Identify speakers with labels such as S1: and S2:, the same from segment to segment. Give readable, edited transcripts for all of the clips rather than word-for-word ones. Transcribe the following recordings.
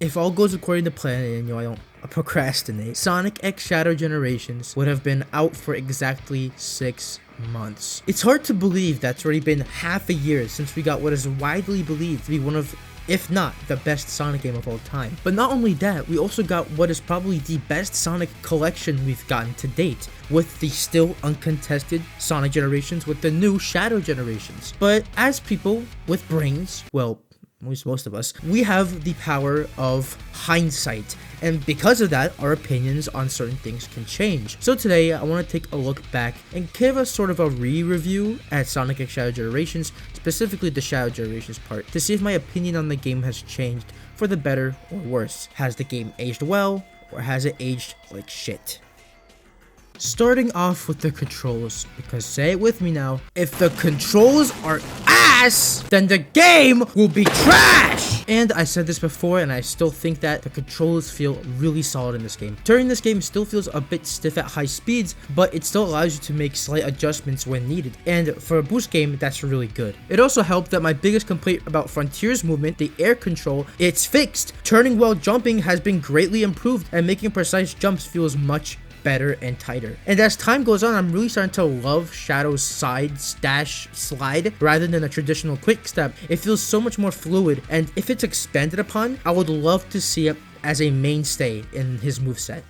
S1: If all goes according to plan and I don't procrastinate, Sonic X Shadow Generations would have been out for exactly 6 months. It's hard to believe that's already been half a year since we got what is widely believed to be one of, if not the best Sonic game of all time. But not only that, we also got what is probably the best Sonic collection we've gotten to date, with the still uncontested Sonic Generations with the new Shadow Generations. But as people with brains, well, at least most of us, we have the power of hindsight, and because of that, our opinions on certain things can change. So today, I want to take a look back and give us sort of a re-review at Sonic X Shadow Generations, specifically the Shadow Generations part, to see if my opinion on the game has changed for the better or worse. Has the game aged well, or has it aged like shit? Starting off with the controls, because say it with me now, if the controls are ass, then the game will be trash! And I said this before, and I still think that the controls feel really solid in this game. Turning this game still feels a bit stiff at high speeds, but it still allows you to make slight adjustments when needed, and for a boost game, that's really good. It also helped that my biggest complaint about Frontier's movement, the air control, it's fixed. Turning while jumping has been greatly improved, and making precise jumps feels much better and tighter. And as time goes on, I'm really starting to love Shadow's side dash slide rather than a traditional quick step. It feels so much more fluid, and if it's expanded upon, I would love to see it as a mainstay in his moveset.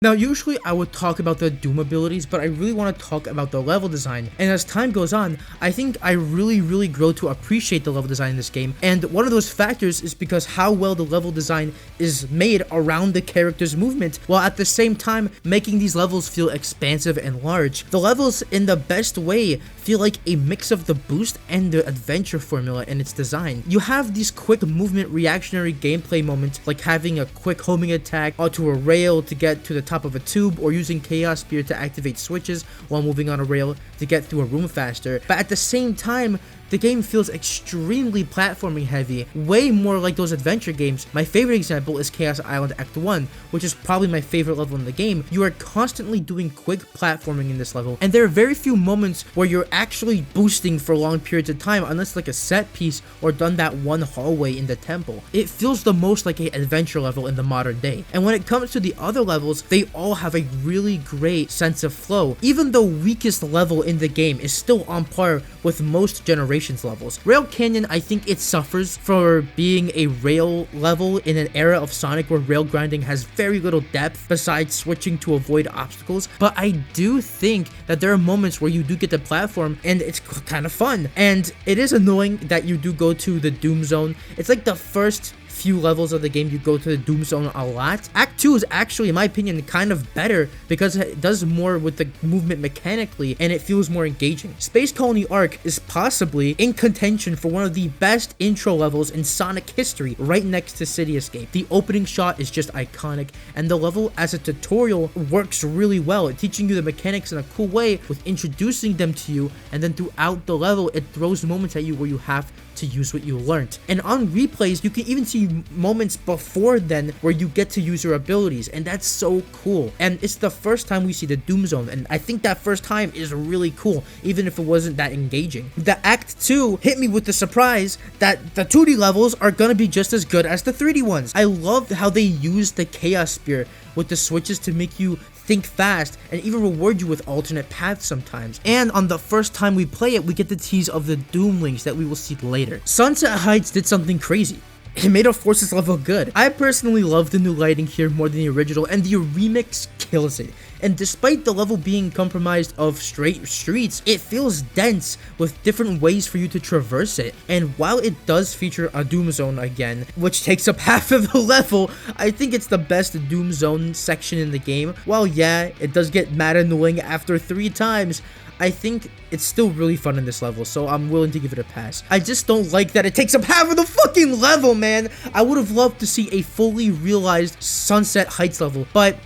S1: Now, usually I would talk about the Doom abilities, but I really want to talk about the level design. And as time goes on, I think I really grow to appreciate the level design in this game. And one of those factors is because how well the level design is made around the character's movement, while at the same time making these levels feel expansive and large. The levels, in the best way, feel like a mix of the boost and the adventure formula in its design. You have these quick movement reactionary gameplay moments, like having a quick homing attack onto a rail to get to the top of a tube, or using Chaos Spear to activate switches while moving on a rail to get through a room faster. But at the same time, the game feels extremely platforming heavy, way more like those adventure games. My favorite example is Chaos Island Act 1, which is probably my favorite level in the game. You are constantly doing quick platforming in this level, and there are very few moments where you're actually boosting for long periods of time, unless like a set piece or done that one hallway in the temple. It feels the most like an adventure level in the modern day. And when it comes to the other levels, they all have a really great sense of flow. Even the weakest level in the game is still on par with most generations levels. Rail Canyon, I think it suffers for being a rail level in an era of Sonic where rail grinding has very little depth besides switching to avoid obstacles, but I do think that there are moments where you do get the platform and it's kind of fun. And it is annoying that you do go to the Doom Zone. It's like the first few levels of the game you go to the Doom Zone a lot. Act 2 is actually, in my opinion, kind of better because it does more with the movement mechanically and it feels more engaging. Space Colony Arc is possibly in contention for one of the best intro levels in Sonic history, right next to City Escape. The opening shot is just iconic, and the level as a tutorial works really well, teaching you the mechanics in a cool way with introducing them to you, and then throughout the level it throws moments at you where you have to use what you learned. And on replays, you can even see moments before then where you get to use your abilities, and that's so cool. And it's the first time we see the Doom Zone, and I think that first time is really cool, even if it wasn't that engaging. The Act 2 hit me with the surprise that the 2D levels are gonna be just as good as the 3D ones. I loved how they used the Chaos Spear with the switches to make you think fast and even reward you with alternate paths sometimes. And on the first time we play it, we get the tease of the Doom Links that we will see later. Sunset Heights did something crazy. It made a Forces level good. I personally love the new lighting here more than the original, and the remix kills it. And despite the level being compromised of straight streets, it feels dense with different ways for you to traverse it. And while it does feature a Doom Zone again, which takes up half of the level, I think it's the best Doom Zone section in the game. While yeah, it does get mad annoying after 3 times, I think it's still really fun in this level, so I'm willing to give it a pass. I just don't like that it takes up half of the fucking level, man! I would have loved to see a fully realized Sunset Heights level, but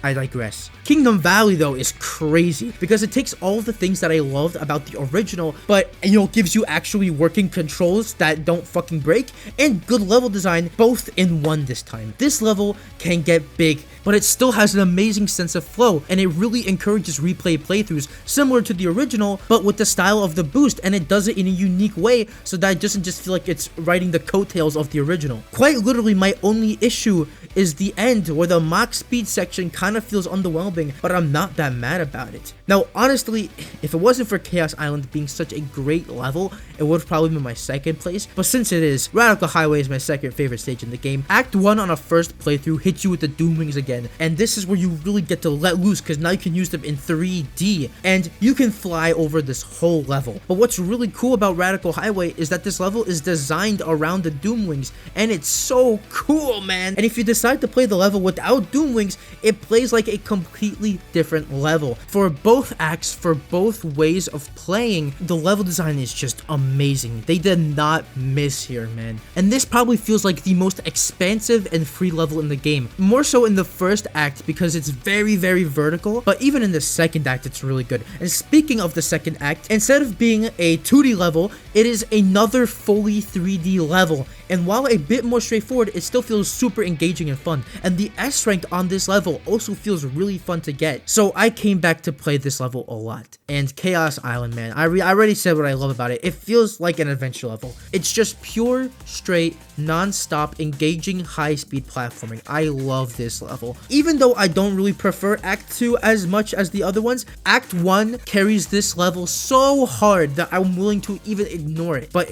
S1: I digress. Kingdom Valley though is crazy because it takes all the things that I loved about the original, but gives you actually working controls that don't fucking break and good level design both in one this time. This level can get big, but it still has an amazing sense of flow, and it really encourages replay playthroughs similar to the original, but with the style of the boost, and it does it in a unique way so that it doesn't just feel like it's riding the coattails of the original. Quite literally, my only issue is the end where the max speed section kind of feels underwhelming, but I'm not that mad about it. Now, honestly, if it wasn't for Chaos Island being such a great level, it would have probably been my second place, but since it is, Radical Highway is my second favorite stage in the game. Act 1 on a first playthrough hits you with the Doom Wings again, and this is where you really get to let loose because now you can use them in 3D, and you can fly over this whole level. But what's really cool about Radical Highway is that this level is designed around the Doom Wings, and it's so cool, man. And if you decide to play the level without Doom Wings, it plays like a completely different level. For both acts, for both ways of playing, the level design is just amazing. They did not miss here, man. And this probably feels like the most expansive and free level in the game. More so in the first act because it's very, very vertical, but even in the second act, it's really good. And speaking of the second act, instead of being a 2D level, it is another fully 3D level. And while a bit more straightforward, it still feels super engaging and fun. And the S rank on this level also feels really fun to get. So I came back to play this level a lot. And Chaos Island, man, I already said what I love about it. It feels like an adventure level. It's just pure, straight, non-stop, engaging, high-speed platforming. I love this level. Even though I don't really prefer Act 2 as much as the other ones, Act 1 carries this level so hard that I'm willing to even ignore it. But,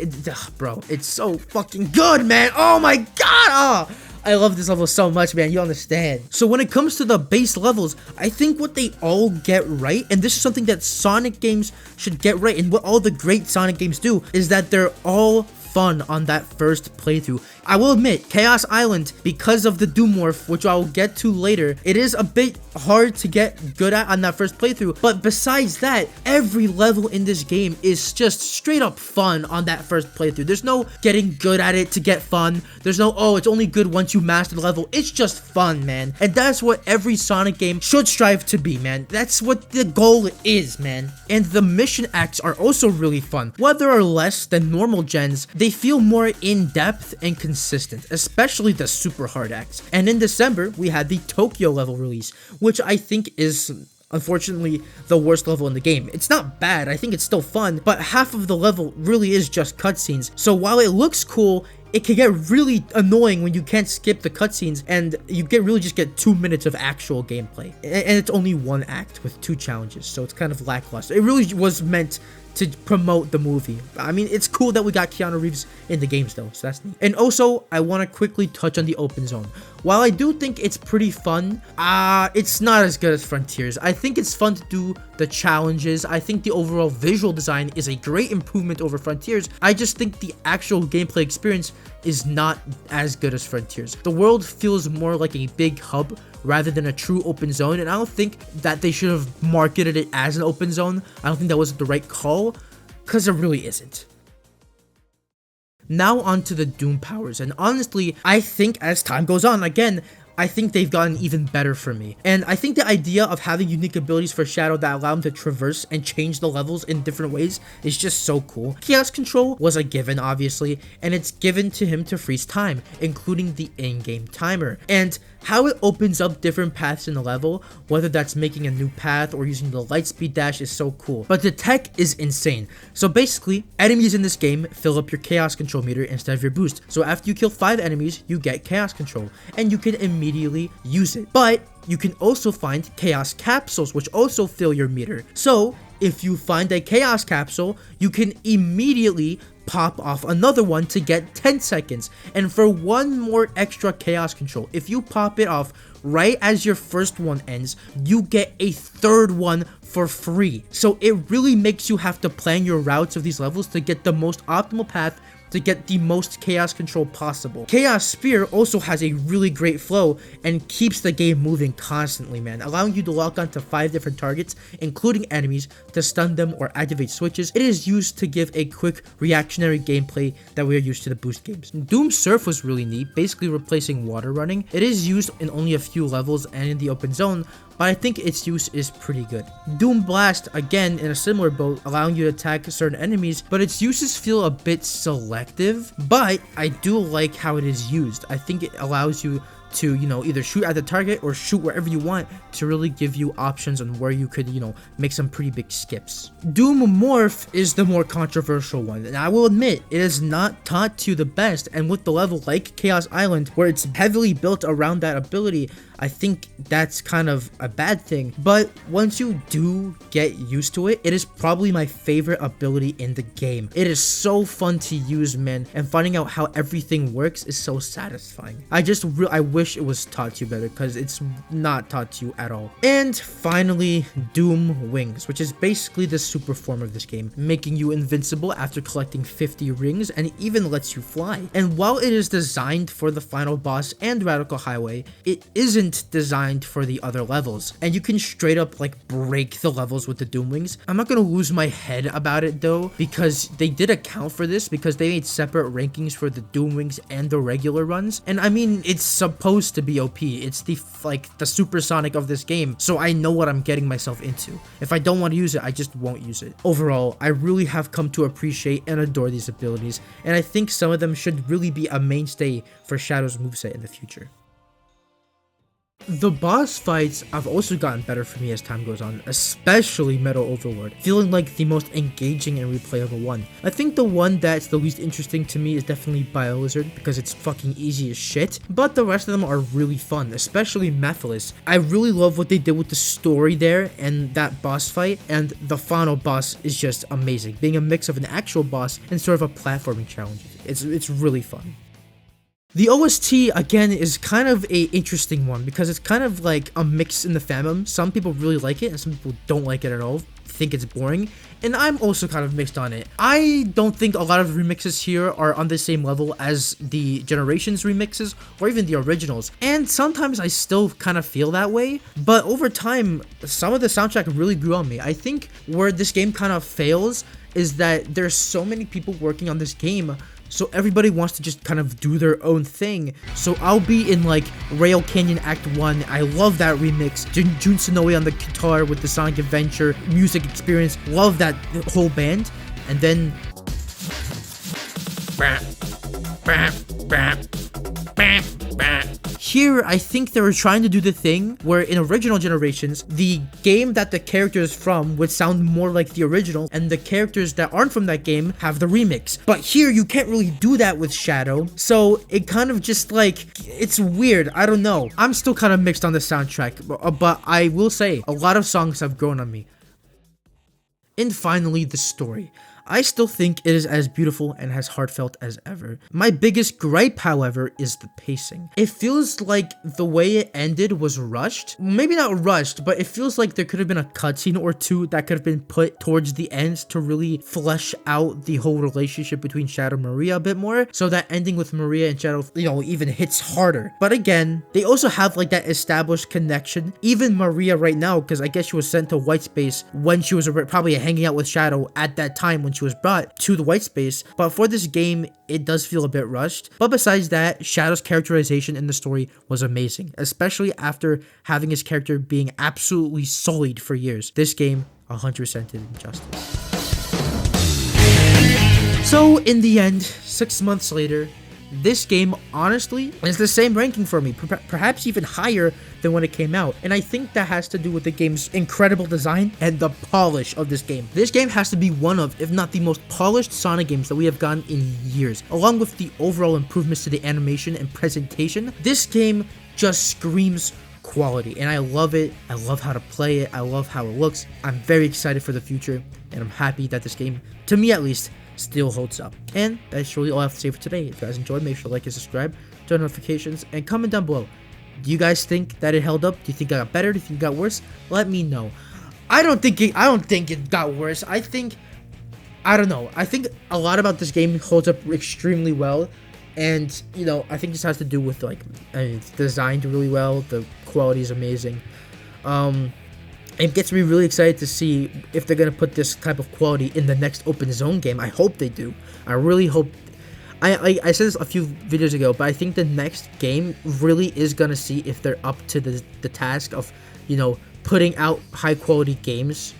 S1: bro, it's so fucking good, man. Oh my god! I love this level so much, man. You understand. So when it comes to the base levels, I think what they all get right, and this is something that Sonic games should get right, and what all the great Sonic games do, is that they're all fun on that first playthrough. I will admit, Chaos Island, because of the Doom Morph, which I'll get to later, it is a bit hard to get good at on that first playthrough, but besides that, every level in this game is just straight up fun on that first playthrough. There's no getting good at it to get fun. There's no, oh, it's only good once you master the level. It's just fun, man. And that's what every Sonic game should strive to be, man. That's what the goal is, man. And the mission acts are also really fun. Whether or less than normal gens, they feel more in-depth and consistent, especially the super hard acts. And in December, we had the Tokyo level release, which I think is unfortunately the worst level in the game. It's not bad, I think it's still fun, but half of the level really is just cutscenes. So while it looks cool, it can get really annoying when you can't skip the cutscenes and you really just get 2 minutes of actual gameplay. And it's only one act with 2 challenges, so it's kind of lackluster. It really was meant to promote the movie. I mean, it's cool that we got Keanu Reeves in the games though, so that's neat. And also, I want to quickly touch on the open zone. While I do think it's pretty fun, it's not as good as Frontiers. I think it's fun to do the challenges. I think the overall visual design is a great improvement over Frontiers. I just think the actual gameplay experience is not as good as Frontiers. The world feels more like a big hub rather than a true open zone, and I don't think that they should have marketed it as an open zone. I don't think that was the right call, because it really isn't. Now on to the Doom powers, and honestly, I think as time goes on, again, I think they've gotten even better for me. And I think the idea of having unique abilities for Shadow that allow him to traverse and change the levels in different ways is just so cool. Chaos Control was a given, obviously, and it's given to him to freeze time, including the in-game timer. And how it opens up different paths in the level, whether that's making a new path or using the Lightspeed Dash, is so cool. But the tech is insane. So basically, enemies in this game fill up your Chaos Control meter instead of your boost. So after you kill 5 enemies, you get Chaos Control, and you can immediately use it. But you can also find Chaos Capsules, which also fill your meter. So if you find a Chaos Capsule, you can immediately pop off another one to get 10 seconds. And for one more extra Chaos Control, if you pop it off right as your first one ends, you get a third one for free. So it really makes you have to plan your routes of these levels to get the most optimal path to get the most chaos control possible. Chaos Spear also has a really great flow and keeps the game moving constantly, man, allowing you to lock onto 5 different targets, including enemies, to stun them or activate switches. It is used to give a quick reactionary gameplay that we are used to the boost games. Doom Surf was really neat, basically replacing water running. It is used in only a few levels and in the open zone, but I think its use is pretty good. Doom Blast, again in a similar boat, allowing you to attack certain enemies, but its uses feel a bit selective, but I do like how it is used. I think it allows you to, either shoot at the target or shoot wherever you want to really give you options on where you could, make some pretty big skips. Doom Morph is the more controversial one, and I will admit, it is not taught to the best, and with the level like Chaos Island, where it's heavily built around that ability, I think that's kind of a bad thing. But once you do get used to it, it is probably my favorite ability in the game. It is so fun to use, man, and finding out how everything works is so satisfying. I wish it was taught to you better, because it's not taught to you at all. And finally, Doom Wings, which is basically the super form of this game, making you invincible after collecting 50 rings, and even lets you fly. And while it is designed for the final boss and Radical Highway, it isn't designed for the other levels, and you can straight up break the levels with the Doom Wings. I'm not gonna lose my head about it though, because they did account for this, because they made separate rankings for the Doom Wings and the regular runs, and I mean, it's supposed to be OP. It's the supersonic of this game, so I know what I'm getting myself into. If I don't want to use it, I just won't use it. Overall, I really have come to appreciate and adore these abilities, and I think some of them should really be a mainstay for Shadow's moveset in the future. The boss fights have also gotten better for me as time goes on, especially Metal Overlord, feeling like the most engaging and replayable one. I think the one that's the least interesting to me is definitely Biolizard, because it's fucking easy as shit, but the rest of them are really fun, especially Mephiles. I really love what they did with the story there and that boss fight, and the final boss is just amazing, being a mix of an actual boss and sort of a platforming challenge. It's really fun. The OST, again, is kind of a interesting one, because it's kind of like a mix in the fandom. Some people really like it, and some people don't like it at all, think it's boring, and I'm also kind of mixed on it. I don't think a lot of remixes here are on the same level as the Generations remixes, or even the originals, and sometimes I still kind of feel that way, but over time, some of the soundtrack really grew on me. I think where this game kind of fails is that there's so many people working on this game, so everybody wants to just kind of do their own thing. So I'll be in Rail Canyon Act 1. I love that remix. Jun Sonoe on the guitar with the Sonic Adventure music experience. Love that whole band. And then here, I think they were trying to do the thing where in original Generations, the game that the characters from would sound more like the original, and the characters that aren't from that game have the remix. But here, you can't really do that with Shadow, so it kind of just it's weird. I don't know. I'm still kind of mixed on the soundtrack, but I will say, a lot of songs have grown on me. And finally, the story. I still think it is as beautiful and as heartfelt as ever. My biggest gripe, however, is the pacing. It feels like the way it ended was rushed. Maybe not rushed, but it feels like there could have been a cutscene or two that could have been put towards the end to really flesh out the whole relationship between Shadow and Maria a bit more, so that ending with Maria and Shadow, even hits harder. But again, they also have that established connection. Even Maria right now, because I guess she was sent to Whitespace when she was probably hanging out with Shadow at that time when she was brought to the Whitespace, but for this game, it does feel a bit rushed. But besides that, Shadow's characterization in the story was amazing, especially after having his character being absolutely sullied for years. This game 100% did him justice. So in the end, 6 months later, this game honestly is the same ranking for me, perhaps even higher than when it came out, and I think that has to do with the game's incredible design and the polish of this game. This game has to be one of, if not the most polished Sonic games that we have gotten in years, along with the overall improvements to the animation and presentation. This game just screams quality, and I love it. I love how to play it. I love how it looks. I'm very excited for the future, and I'm happy that this game, to me at least, still holds up. And that's really all I have to say for today. If you guys enjoyed, make sure to like and subscribe, turn notifications, and comment down below. Do you guys think that it held up? Do you think it got better? Do you think it got worse? Let me know. I don't think it got worse. I think I don't know. I think a lot about this game holds up extremely well, and you know, I think this has to do with like, I mean, it's designed really well. The quality is amazing. It gets me really excited to see if they're gonna put this type of quality in the next open zone game. I hope they do. I really hope. I said this a few videos ago, but I think the next game really is gonna see if they're up to the task of, you know, putting out high quality games,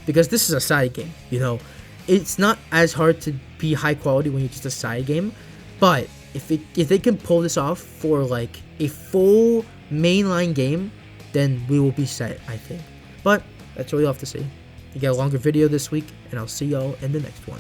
S1: because this is a side game. You know, it's not as hard to be high quality when you're just a side game, but if they can pull this off for like a full mainline game, then we will be set, I think. But that's what you'll have to see. You get a longer video this week, and I'll see y'all in the next one.